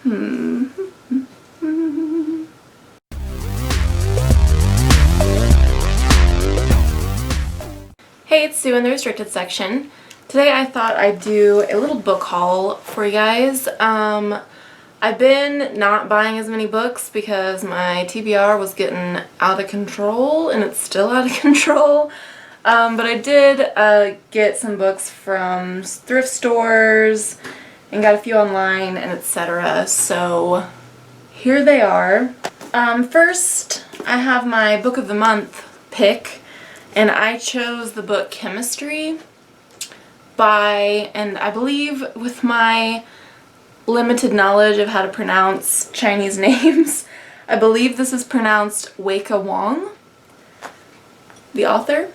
Hey, it's Sue in the restricted section. Today I thought I'd do a little book haul for you guys. I've been not buying as many books because my TBR was getting out of control, and it's still out of control. But I did get some books from thrift stores and got a few online and etc. So here they are. First, I have my book of the month pick, and I chose the book Chemistry by, and I believe with my limited knowledge of how to pronounce Chinese names, I believe this is pronounced Weike Wang, the author.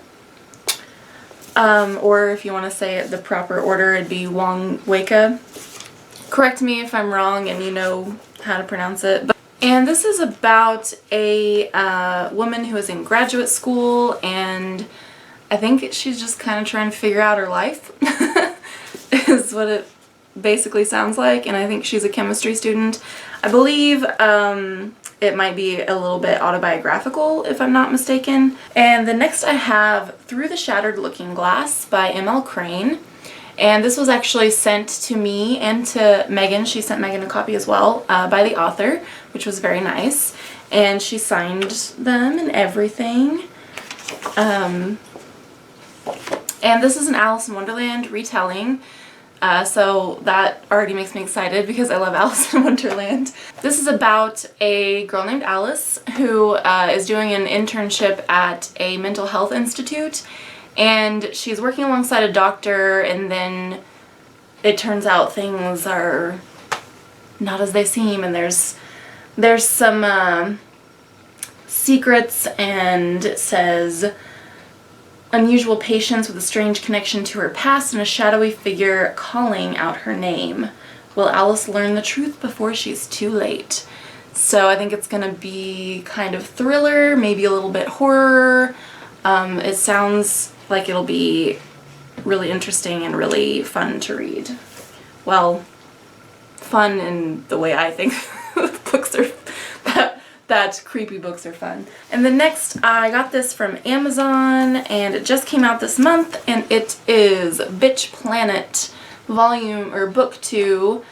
Or if you want to say it the proper order, it'd be Wang Weike. Correct me if I'm wrong and you know how to pronounce it. And this is about a woman who is in graduate school, and I think she's just kind of trying to figure out her life, is what it basically sounds like, and I think she's a chemistry student. I believe it might be a little bit autobiographical, if I'm not mistaken. And the next I have Through the Shattered Looking Glass by M.L. Crane. And this was actually sent to me and to Megan. She sent Megan a copy as well by the author, which was very nice. And she signed them and everything. And this is an Alice in Wonderland retelling. So that already makes me excited because I love Alice in Wonderland. This is about a girl named Alice who is doing an internship at a mental health institute, and she's working alongside a doctor, and then it turns out things are not as they seem, and there's some secrets, and it says unusual patients with a strange connection to her past and a shadowy figure calling out her name. Will Alice learn the truth before she's too late? So I think it's gonna be kind of thriller, maybe a little bit horror. It sounds like it'll be really interesting and really fun to read. Well, fun in the way I think books are, that creepy books are fun. And then next I got this from Amazon, and it just came out this month, and it is Bitch Planet Book 2,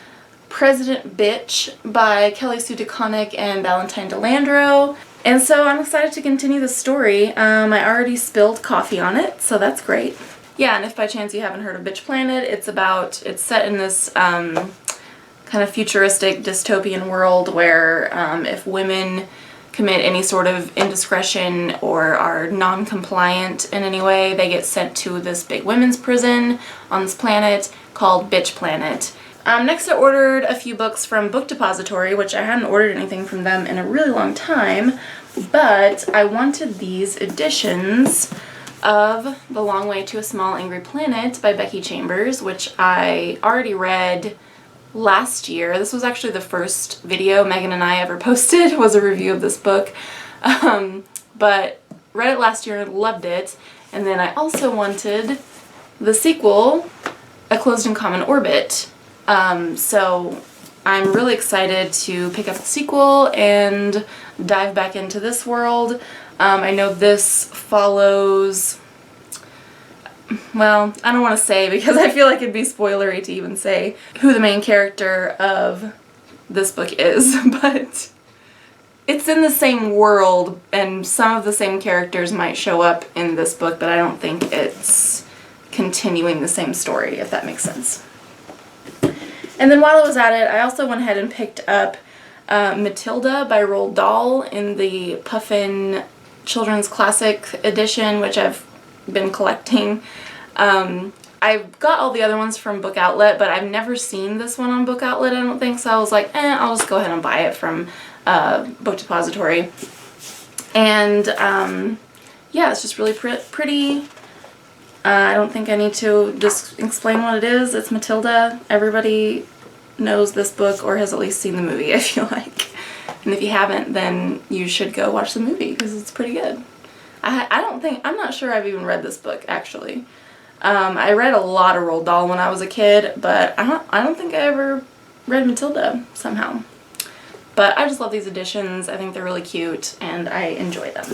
President Bitch by Kelly Sue DeConnick and Valentine Delandro. And so I'm excited to continue the story. I already spilled coffee on it, so that's great. Yeah, and if by chance you haven't heard of Bitch Planet, it's set in this kind of futuristic dystopian world where if women commit any sort of indiscretion or are non-compliant in any way, they get sent to this big women's prison on this planet called Bitch Planet. Next I ordered a few books from Book Depository, which I hadn't ordered anything from them in a really long time, but I wanted these editions of The Long Way to a Small Angry Planet by Becky Chambers, which I already read last year. This was actually the first video Megan and I ever posted, was a review of this book, but read it last year and loved it. And then I also wanted the sequel, A Closed and Common Orbit. So I'm really excited to pick up the sequel and dive back into this world. I know this follows, well, I don't want to say because I feel like it'd be spoilery to even say who the main character of this book is, but it's in the same world, and some of the same characters might show up in this book, but I don't think it's continuing the same story, if that makes sense. And then while I was at it, I also went ahead and picked up Matilda by Roald Dahl in the Puffin Children's Classic Edition, which I've been collecting. I've got all the other ones from Book Outlet, but I've never seen this one on Book Outlet, I don't think, so I was like, I'll just go ahead and buy it from Book Depository. And yeah, it's just really pretty. I don't think I need to just explain what it is. It's Matilda. Everybody knows this book or has at least seen the movie, I feel like. And if you haven't, then you should go watch the movie because it's pretty good. I'm not sure I've even read this book, actually. I read a lot of Roald Dahl when I was a kid, but I don't think I ever read Matilda somehow. But I just love these editions. I think they're really cute and I enjoy them.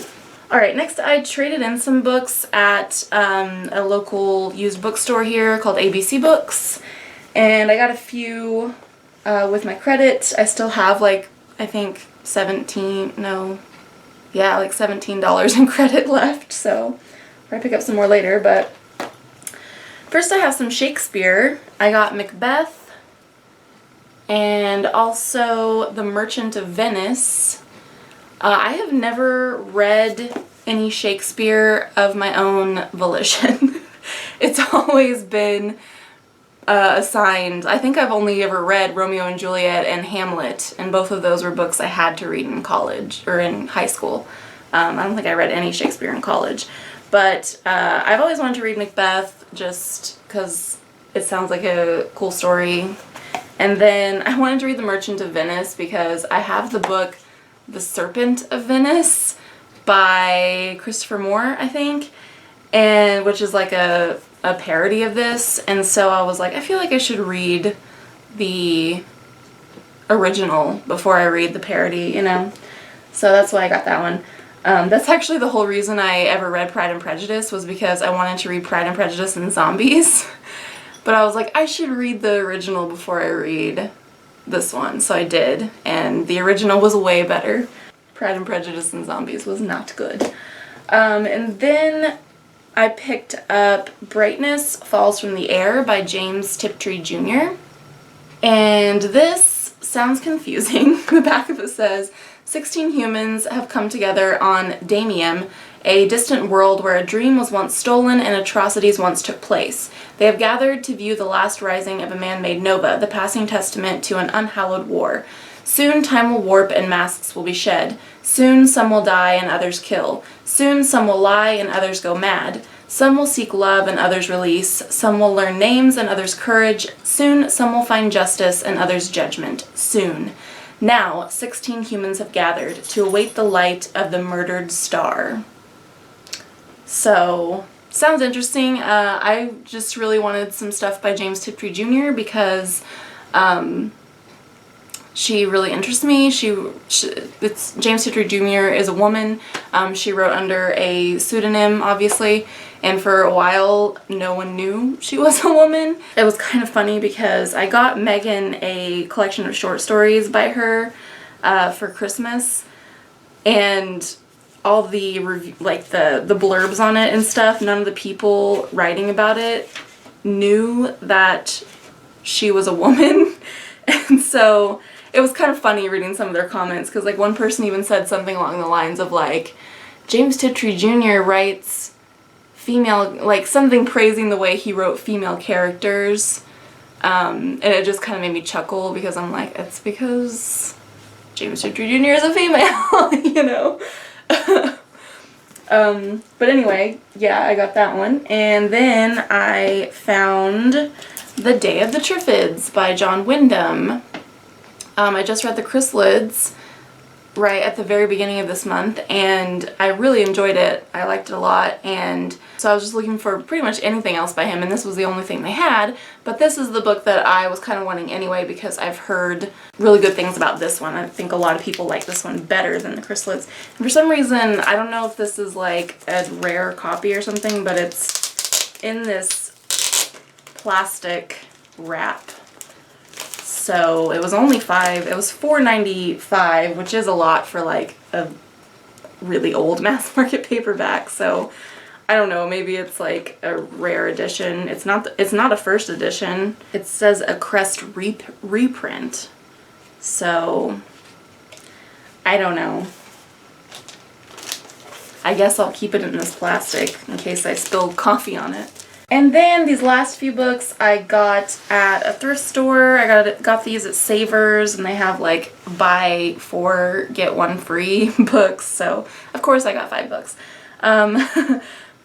Alright, next I traded in some books at a local used bookstore here called ABC Books. And I got a few with my credit. I still have like, I think $17 in credit left. So I'll probably pick up some more later. But first I have some Shakespeare. I got Macbeth and also The Merchant of Venice. I have never read any Shakespeare of my own volition. It's always been assigned. I think I've only ever read Romeo and Juliet and Hamlet, and both of those were books I had to read in college, or in high school. I don't think I read any Shakespeare in college. But I've always wanted to read Macbeth just because it sounds like a cool story. And then I wanted to read The Merchant of Venice because I have the book The Serpent of Venice by Christopher Moore, I think, and which is like a parody of this. And so I was like, I feel like I should read the original before I read the parody, you know? So that's why I got that one. That's actually the whole reason I ever read Pride and Prejudice, was because I wanted to read Pride and Prejudice and Zombies. But I was like, I should read the original before I read this one, so I did, and the original was way better. Pride and Prejudice and Zombies was not good. And then I picked up Brightness Falls from the Air by James Tiptree Jr. And this sounds confusing. The back of it says, 16 humans have come together on Damium, a distant world where a dream was once stolen and atrocities once took place. They have gathered to view the last rising of a man-made nova, the passing testament to an unhallowed war. Soon time will warp and masks will be shed. Soon some will die and others kill. Soon some will lie and others go mad. Some will seek love and others release. Some will learn names and others courage. Soon some will find justice and others judgment. Soon. Now 16 humans have gathered to await the light of the murdered star. So, sounds interesting. I just really wanted some stuff by James Tiptree Jr. because she really interests me. It's James Tiptree Jr. is a woman. She wrote under a pseudonym, obviously, and for a while no one knew she was a woman. It was kind of funny because I got Megan a collection of short stories by her for Christmas, and all the the blurbs on it and stuff, none of the people writing about it knew that she was a woman. And so it was kind of funny reading some of their comments, because like one person even said something along the lines of like, James Tiptree Jr. writes female, like something praising the way he wrote female characters, and it just kind of made me chuckle, because I'm like, it's because James Tiptree Jr. is a female, you know? But anyway, yeah, I got that one. And then I found The Day of the Triffids by John Wyndham. I just read The Chrysalids right at the very beginning of this month, and I really enjoyed it. I liked it a lot, and so I was just looking for pretty much anything else by him, and this was the only thing they had. But this is the book that I was kind of wanting anyway, because I've heard really good things about this one. I think a lot of people like this one better than The Chrysalids. And for some reason, I don't know if this is like a rare copy or something, but it's in this plastic wrap. So it was only it was $4.95, which is a lot for like a really old mass market paperback. So I don't know, maybe it's like a rare edition. It's not a first edition. It says a Crest reprint. So I don't know. I guess I'll keep it in this plastic in case I spill coffee on it. And then these last few books I got at a thrift store. I got these at Savers, and they have like buy 4 get 1 free books. So of course I got 5 books.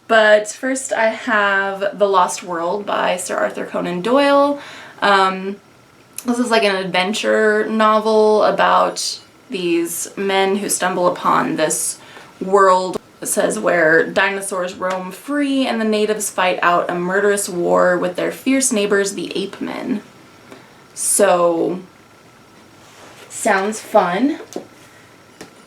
But first I have The Lost World by Sir Arthur Conan Doyle. This is like an adventure novel about these men who stumble upon this world, it says, where dinosaurs roam free and the natives fight out a murderous war with their fierce neighbors, the ape men. So Sounds fun.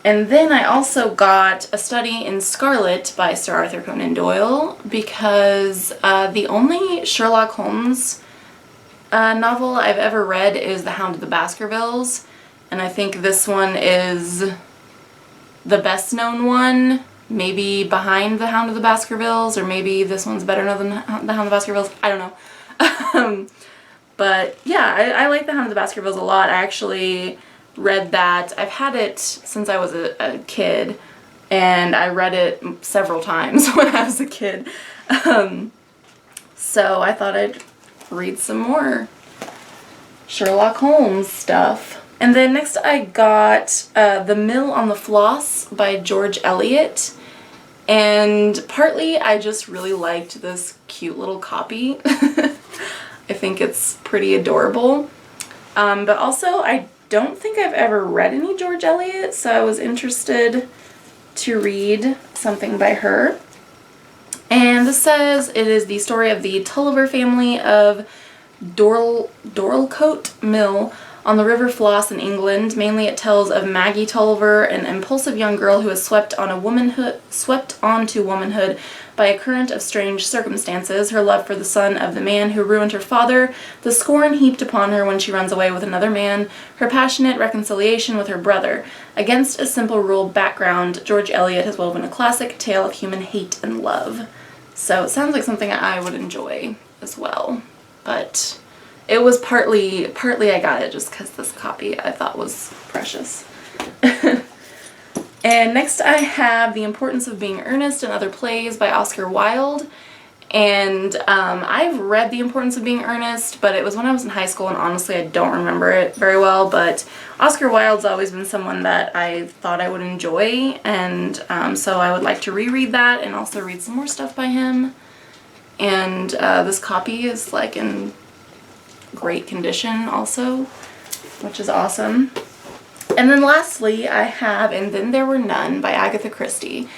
And then I also got A Study in Scarlet by Sir Arthur Conan Doyle because the only Sherlock Holmes novel I've ever read is The Hound of the Baskervilles, and I think this one is the best known one, maybe behind The Hound of the Baskervilles, or maybe this one's better known than The Hound of the Baskervilles. I don't know. But yeah, I like The Hound of the Baskervilles a lot. I actually read that. I've had it since I was a kid, and I read it several times when I was a kid. So I thought I'd read some more Sherlock Holmes stuff. And then next I got The Mill on the Floss by George Eliot. And partly I just really liked this cute little copy. I think it's pretty adorable. But also I don't think I've ever read any George Eliot, so I was interested to read something by her. And this says it is the story of the Tulliver family of Dorlcote Mill on the River Floss in England. Mainly it tells of Maggie Tulliver, an impulsive young girl who is swept onto womanhood by a current of strange circumstances, her love for the son of the man who ruined her father, the scorn heaped upon her when she runs away with another man, her passionate reconciliation with her brother. Against a simple ruled background, George Eliot has woven a classic tale of human hate and love. So it sounds like something I would enjoy as well. But it was partly I got it just because this copy I thought was precious. And next I have The Importance of Being Earnest and Other Plays by Oscar Wilde. And I've read The Importance of Being Earnest, but it was when I was in high school, and honestly I don't remember it very well. But Oscar Wilde's always been someone that I thought I would enjoy, and so I would like to reread that and also read some more stuff by him. And this copy is like in great condition also, which is awesome. And then lastly I have And Then There Were None by Agatha Christie.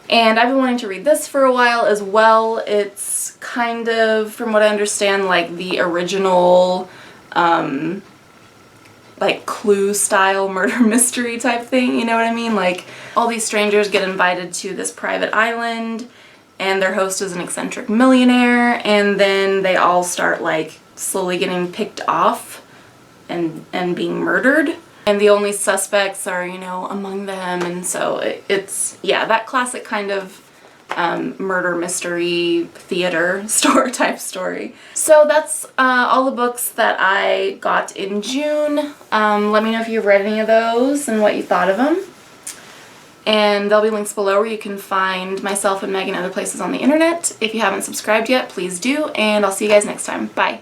And I've been wanting to read this for a while as well. It's kind of, from what I understand, like the original like Clue style murder mystery type thing, you know what I mean? Like all these strangers get invited to this private island and their host is an eccentric millionaire, and then they all start like slowly getting picked off and being murdered. And the only suspects are, you know, among them, and so it's, yeah, that classic kind of murder mystery theater store type story. So that's all the books that I got in June. Let me know if you've read any of those and what you thought of them. And there'll be links below where you can find myself and Meg and other places on the internet. If you haven't subscribed yet, please do, and I'll see you guys next time. Bye!